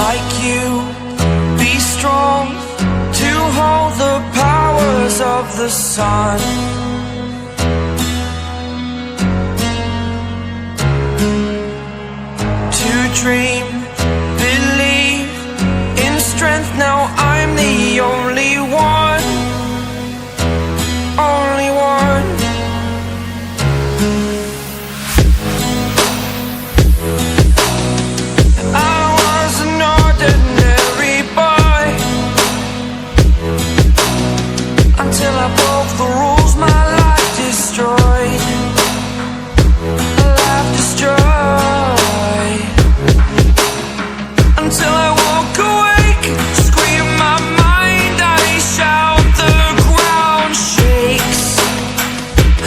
like you, be strong to hold the powers of the sun. To dream, believe in strength, now I'm the only one, only one. I was an ordinary boy until I broke the rules, my life destroyed, life destroyed. Until I walk awake, scream my mind, I shout, the ground shakes.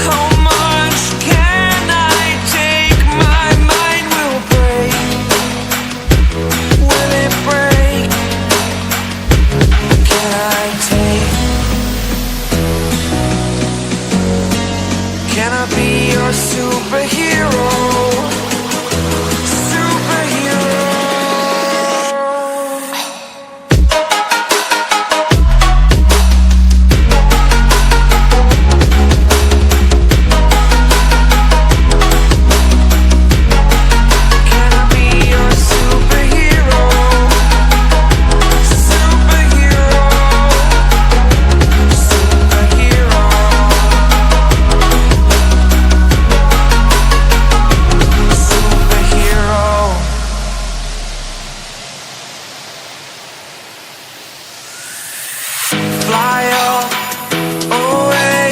How much can I take? My mind will break. Will it break? Can I take? Can I be your superhero? Fly away.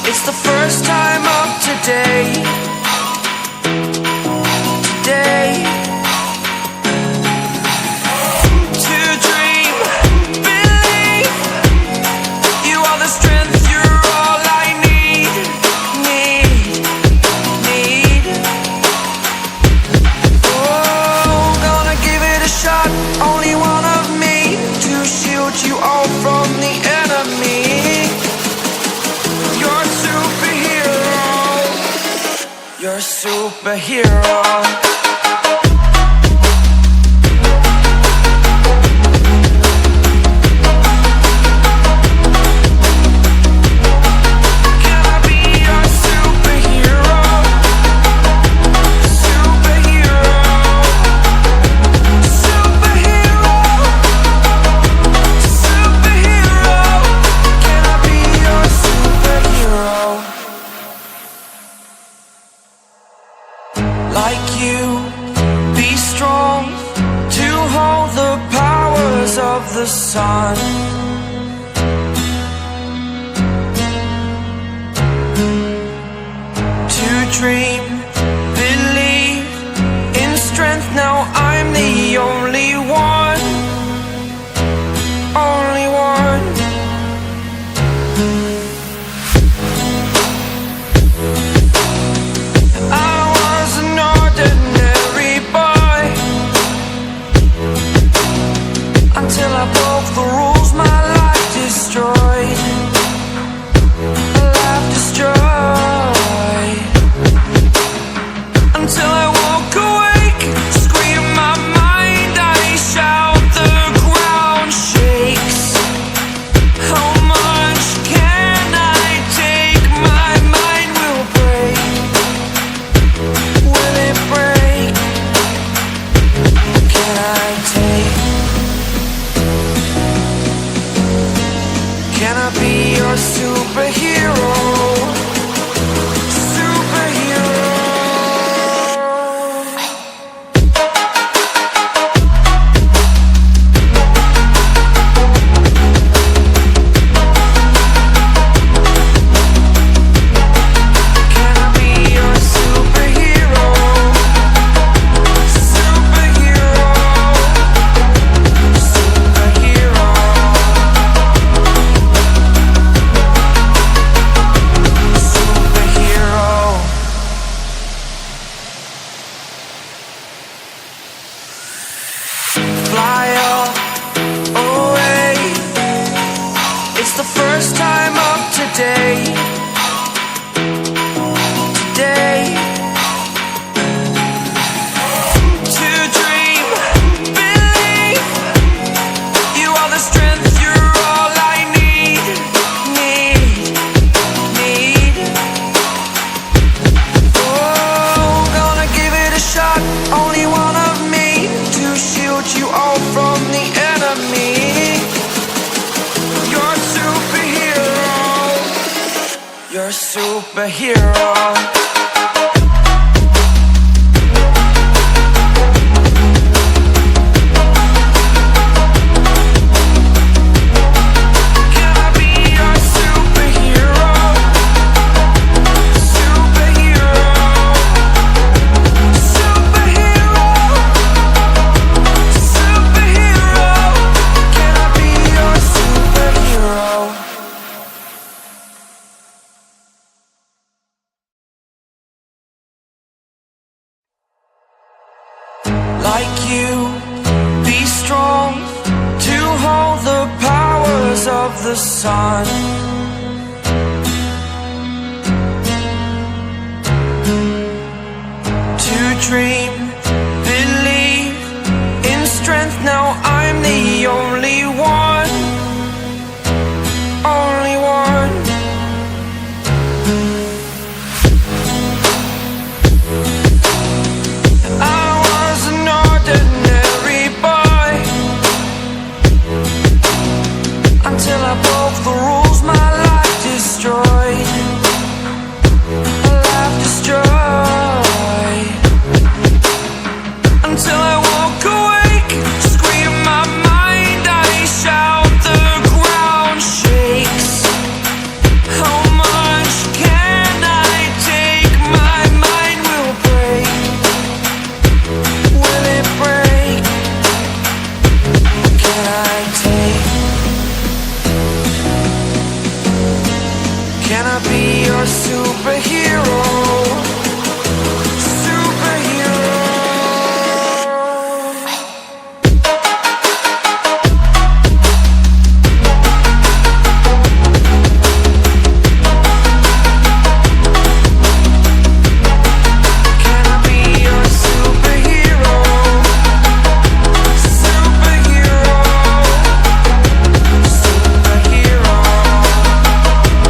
It's the first time of today. Today. To dream, believe. You are the strength, you're all I need. Oh, gonna give it a shot. Only one of me to shield you all from the enemy. You're a superhero. You're a superhero. Like you, be strong to hold the powers of the sun. To dream, believe in strength, now I'm the only one, only one. Until I broke the rules, my life destroyed, life destroyed. You're a superhero. Like you, be strong to hold the powers of the sun. To dream, believe in strength. Now I'm the only one, only one.